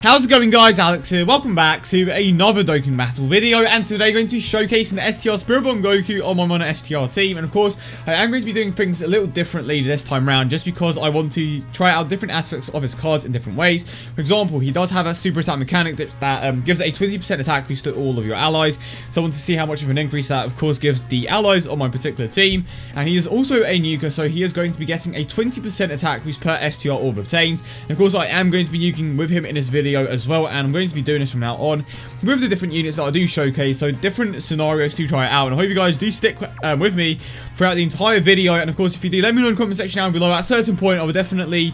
How's it going, guys? Alex here. Welcome back to another Dokkan Battle video, and today I'm going to be showcasing the STR Spirit Bomb Goku on my Mono STR team. And of course, I am going to be doing things a little differently this time round, just because I want to try out different aspects of his cards in different ways. For example, he does have a super attack mechanic that gives a 20% attack boost to all of your allies, so I want to see how much of an increase that of course gives the allies on my particular team. And he is also a NUKE, so he is going to be getting a 20% attack boost per STR orb obtained. And of course, I am going to be nuking with him in this video as well, and I'm going to be doing this from now on with the different units that I do showcase, so different scenarios to try it out. And I hope you guys do stick with me throughout the entire video. And of course, if you do, let me know in the comment section down below. At a certain point, I would definitely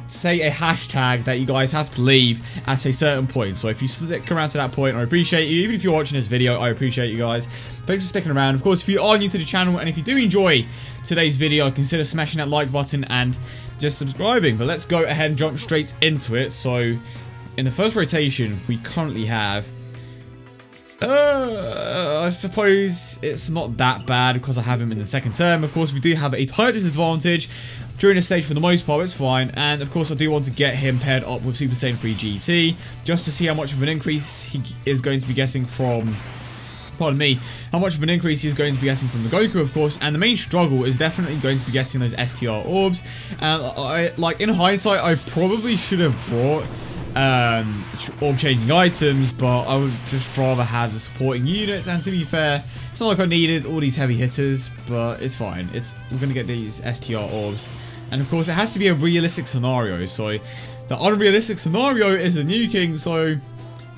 say a hashtag that you guys have to leave at a certain point. So if you stick around to that point, I appreciate you. Even if you're watching this video, I appreciate you guys. Thanks for sticking around. Of course, if you are new to the channel and if you do enjoy today's video, consider smashing that like button and just subscribing. But let's go ahead and jump straight into it. So in the first rotation, we currently have I suppose it's not that bad because I have him in the second term. Of course, we do have a tight disadvantage during this stage for the most part. It's fine. And of course, I do want to get him paired up with Super Saiyan 3 GT just to see how much of an increase he is going to be getting from, pardon me, how much of an increase he's going to be getting from the Goku, of course. And the main struggle is definitely going to be getting those STR orbs. And like in hindsight, I probably should have brought orb changing items, but I would just rather have the supporting units. And to be fair, it's not like I needed all these heavy hitters, but it's fine. We're gonna get these STR orbs, and of course it has to be a realistic scenario. So the unrealistic scenario is the nuking. So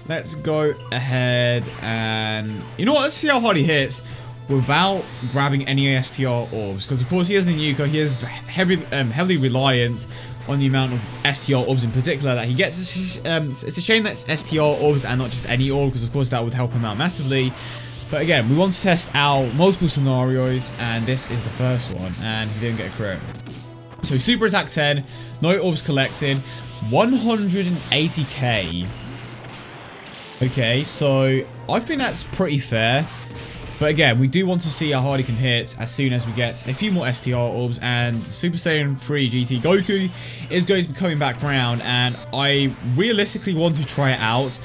let's go ahead and, you know what, let's see how hard he hits without grabbing any STR orbs, because of course he is a nuker. He is heavily reliant on the amount of STR orbs in particular that he gets. It's a shame that's STR orbs and not just any orb, because of course that would help him out massively. But again, we want to test out multiple scenarios, and this is the first one, and he didn't get a crit. So super attack 10, no orbs collected, 180k. Okay, so I think that's pretty fair. But again, we do want to see how hard he can hit as soon as we get a few more STR orbs, and Super Saiyan 3 GT Goku is going to be coming back around, and I realistically want to try out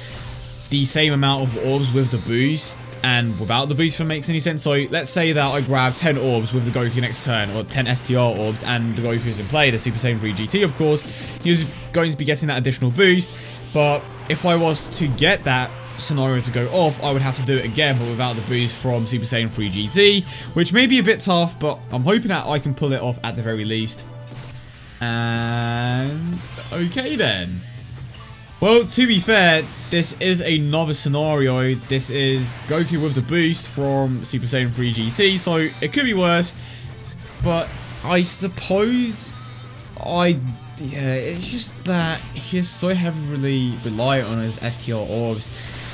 the same amount of orbs with the boost and without the boost, if it makes any sense. So let's say that I grab 10 orbs with the Goku next turn, or 10 STR orbs, and the Goku is in play, the Super Saiyan 3 GT, of course. He's going to be getting that additional boost, but if I was to get that scenario to go off, I would have to do it again, but without the boost from Super Saiyan 3 GT, which may be a bit tough, but I'm hoping that I can pull it off at the very least. And okay then. Well, to be fair, this is another scenario. This is Goku with the boost from Super Saiyan 3 GT, so it could be worse, but I suppose it's just that he's so heavily reliant on his STR orbs.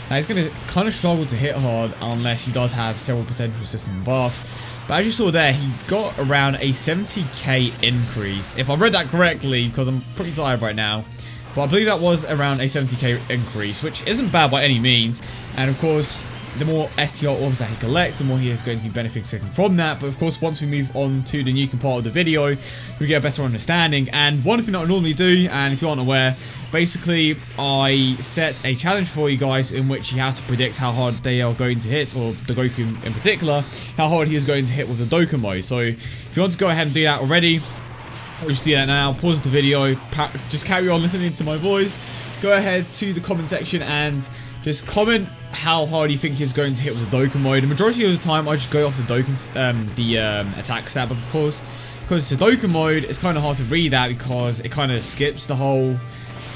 Now he's going to kind of struggle to hit hard unless he does have several potential system buffs. But as you saw there, he got around a 70k increase, if I read that correctly, because I'm pretty tired right now. But I believe that was around a 70k increase, which isn't bad by any means. And of course, the more STR orbs that he collects, the more he is going to be benefiting from that. But of course, once we move on to the nuking part of the video, we get a better understanding. And one thing that I normally do, and if you aren't aware, basically I set a challenge for you guys in which you have to predict how hard they are going to hit, or the Goku in particular, how hard he is going to hit with the Dokkan mode. So if you want to go ahead and do that already, I'll just do that now. Pause the video, just carry on listening to my voice. Go ahead to the comment section and just comment how hard you think he's going to hit with the Dokkan mode. The majority of the time, I just go off the Dokkan, attack stat. But of course, because it's a Dokkan mode, it's kind of hard to read that because it kind of skips the whole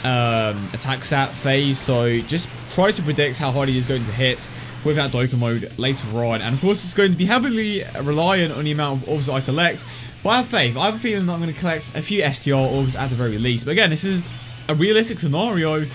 attack stat phase. So just try to predict how hard he is going to hit with that Dokkan mode later on. And of course, it's going to be heavily reliant on the amount of orbs that I collect. But I have faith. I have a feeling that I'm going to collect a few STR orbs at the very least. But again, this is a realistic scenario.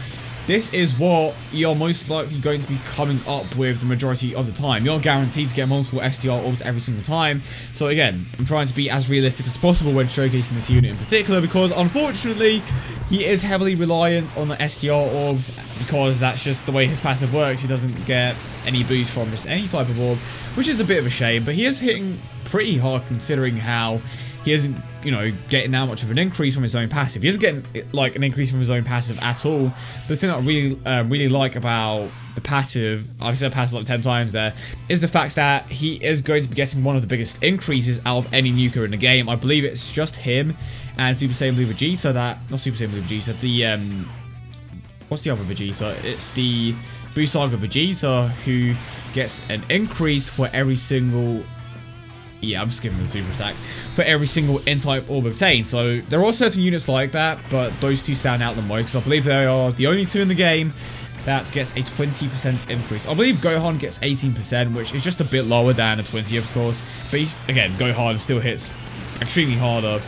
This is what you're most likely going to be coming up with the majority of the time. You're guaranteed to get multiple STR orbs every single time. So again, I'm trying to be as realistic as possible when showcasing this unit in particular, because unfortunately, he is heavily reliant on the STR orbs, because that's just the way his passive works. He doesn't get any boost from just any type of orb, which is a bit of a shame, but he is hitting pretty hard considering how he isn't, you know, getting that much of an increase from his own passive. He isn't getting, like, an increase from his own passive at all. But the thing that I really like about the passive, I've said passive like 10 times there, is the fact that he is going to be getting one of the biggest increases out of any NUKE in the game. I believe it's just him and Super Saiyan Blue Vegeta that, not Super Saiyan Blue Vegeta, the, what's the other Vegeta? It's the Buu Saga Vegeta who gets an increase for every single, yeah, I'm skipping the super attack, for every single N-type orb obtained. So there are certain units like that, but those two stand out the most because I believe they are the only two in the game that gets a 20% increase. I believe Gohan gets 18%, which is just a bit lower than a 20, of course. But he's, again, Gohan still hits extremely harder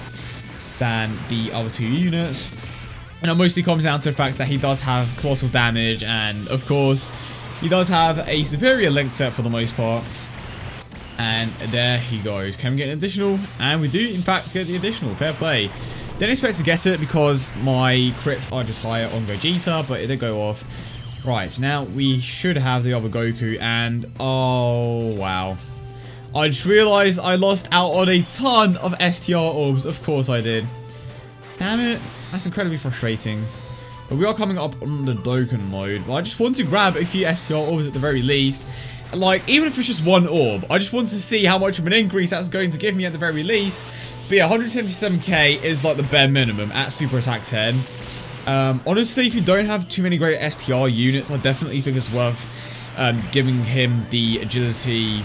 than the other two units. And it mostly comes down to the fact that he does have colossal damage, and of course, he does have a superior link set for the most part. And there he goes. Can we get an additional? And we do, in fact, get the additional. Fair play. Didn't expect to get it because my crits are just higher on Gogeta, but it did go off. Right, now we should have the other Goku, and oh, wow. I just realized I lost out on a ton of STR orbs. Of course I did. Damn it. That's incredibly frustrating. But we are coming up on the Dokkan mode. But I just want to grab a few STR orbs at the very least. Like, even if it's just one orb, I just want to see how much of an increase that's going to give me at the very least. But yeah, 177k is like the bare minimum at Super Attack 10. Honestly, if you don't have too many great STR units, I definitely think it's worth giving him the agility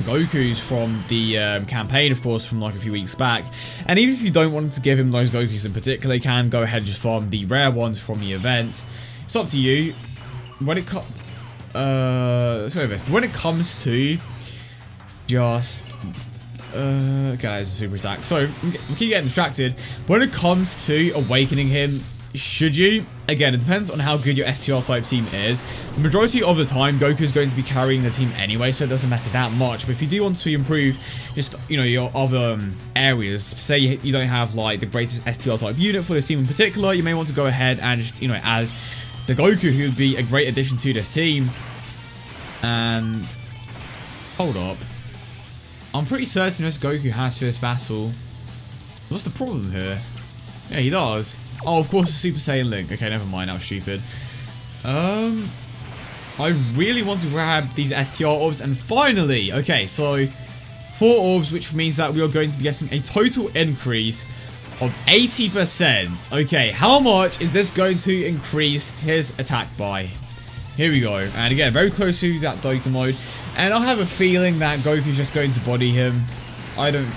Gokus from the campaign, of course, from like a few weeks back. And even if you don't want to give him those Gokus in particular, you can go ahead and just farm the rare ones from the event. It's up to you. When it comes to just guys, super attack. So we keep getting distracted. When it comes to awakening him, should you? Again, it depends on how good your STR type team is. The majority of the time, Goku is going to be carrying the team anyway, so it doesn't matter that much. But if you do want to improve just, you know, your other areas, say you don't have like the greatest STR type unit for this team in particular, you may want to go ahead and just, you know, as the Goku, who would be a great addition to this team. And hold up, I'm pretty certain this Goku has first battle. So what's the problem here? Yeah, he does. Oh, of course, the Super Saiyan Link. Okay, never mind. That was stupid. I really want to grab these STR orbs. And finally, okay, so 4 orbs, which means that we are going to be getting a total increase of 80%. Okay, how much is this going to increase his attack by? Here we go. And again, very close to that Dokkan mode. And I have a feeling that Goku's just going to body him. I don't...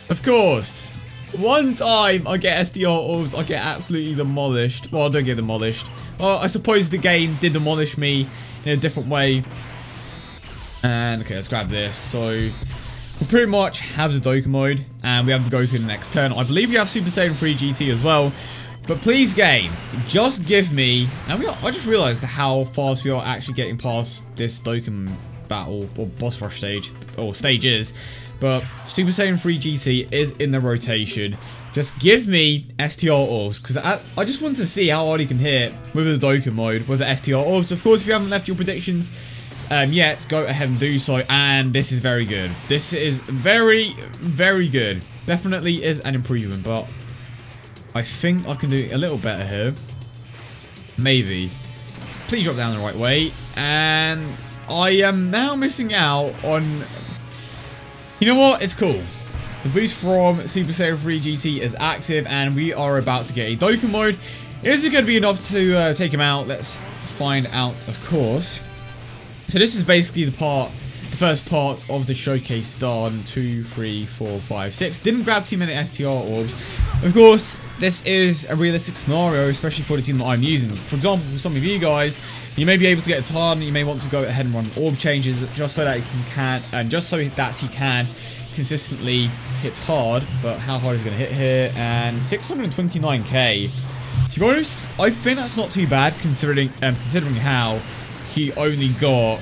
Of course. One time I get STR orbs, I get absolutely demolished. Well, I don't get demolished. Well, I suppose the game did demolish me in a different way. And, okay, let's grab this. So, we pretty much have the Dokkan mode. And we have the Goku in the next turn. I believe we have Super Saiyan 3 GT as well. But please, game, just give me... And I just realized how fast we are actually getting past this Dokkan battle, or boss rush stage, or stages. But Super Saiyan 3 GT is in the rotation. Just give me STR orbs, because I just want to see how hard he can hit with the Dokkan mode, with the STR orbs. Of course, if you haven't left your predictions yet, go ahead and do so. And this is very good. This is very, very good. Definitely is an improvement, but I think I can do a little better here. Maybe. Please drop down the right way. And I am now missing out on... You know what? It's cool. The boost from Super Saiyan 3 GT is active, and we are about to get a Dokkan mode. Is it going to be enough to take him out? Let's find out, of course. So this is basically the first part of the showcase done. 2, 3, 4, 5, 6. Didn't grab too many STR orbs. Of course, this is a realistic scenario, especially for the team that I'm using. For example, for some of you guys, you may be able to get a ton. You may want to go ahead and run orb changes just so that he can, consistently hit hard. But how hard is he going to hit here? And 629k. To be honest, I think that's not too bad considering how he only got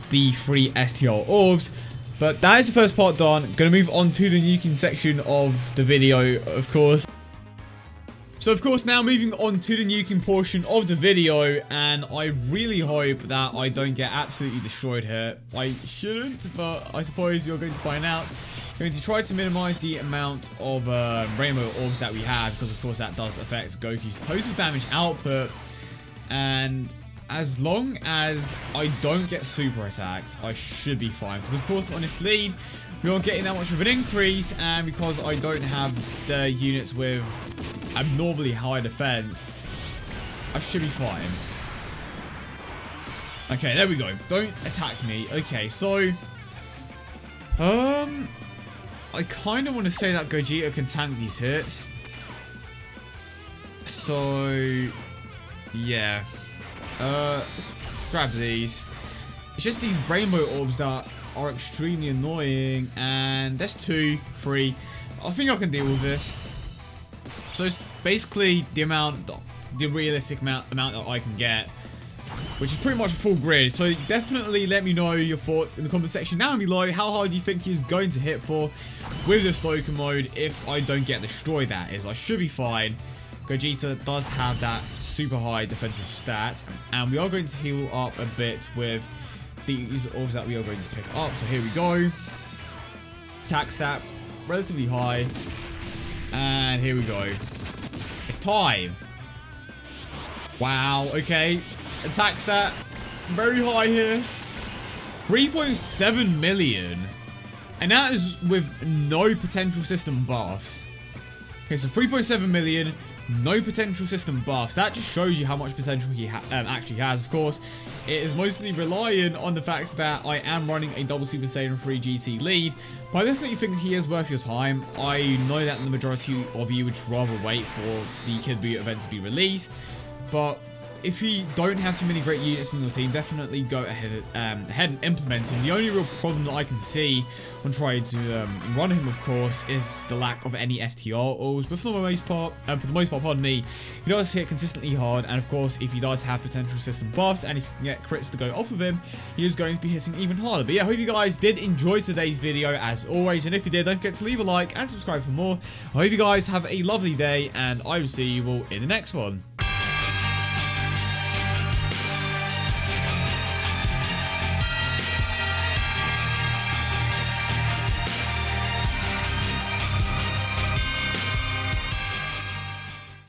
the 3 STR orbs. But that is the first part done. Gonna move on to the nuking section of the video, of course. So of course now moving on to the nuking portion of the video, and I really hope that I don't get absolutely destroyed here. I shouldn't, but I suppose you're going to find out. I'm going to try to minimize the amount of rainbow orbs that we have, because of course that does affect Goku's total damage output. And as long as I don't get super attacks, I should be fine, because of course on this lead we aren't getting that much of an increase, and because I don't have the units with abnormally high defense, I should be fine. Okay, there we go. Don't attack me. Okay, so I kind of want to say that Gogeta can tank these hits. So yeah, let's grab these. It's just these rainbow orbs that are extremely annoying, and that's 2, 3. I think I can deal with this. So it's basically the realistic amount that I can get, which is pretty much a full grid. So definitely let me know your thoughts in the comment section down below. How hard do you think he's going to hit for with this Dokkan mode if I don't get destroyed? That is, I should be fine. Gogeta does have that super high defensive stat, and we are going to heal up a bit with these orbs that we are going to pick up. So here we go. Attack stat relatively high, and here we go. It's time. Wow, okay. Attack stat very high here. 3.7 million. And that is with no potential system buffs. Okay, so 3.7 million, no potential system buffs. That just shows you how much potential he actually has. Of course, it is mostly reliant on the fact that I am running a double Super Saiyan 3 GT lead, but I definitely think he is worth your time. I know that the majority of you would rather wait for the Kid Buu event to be released, but if you don't have too many great units in your team, definitely go ahead and implement him. The only real problem that I can see when trying to run him, of course, is the lack of any STR orbs. But for the most part, pardon me, he does hit consistently hard. And of course, if he does have potential system buffs, and if you can get crits to go off of him, he is going to be hitting even harder. But yeah, I hope you guys did enjoy today's video as always. And if you did, don't forget to leave a like and subscribe for more. I hope you guys have a lovely day, and I will see you all in the next one.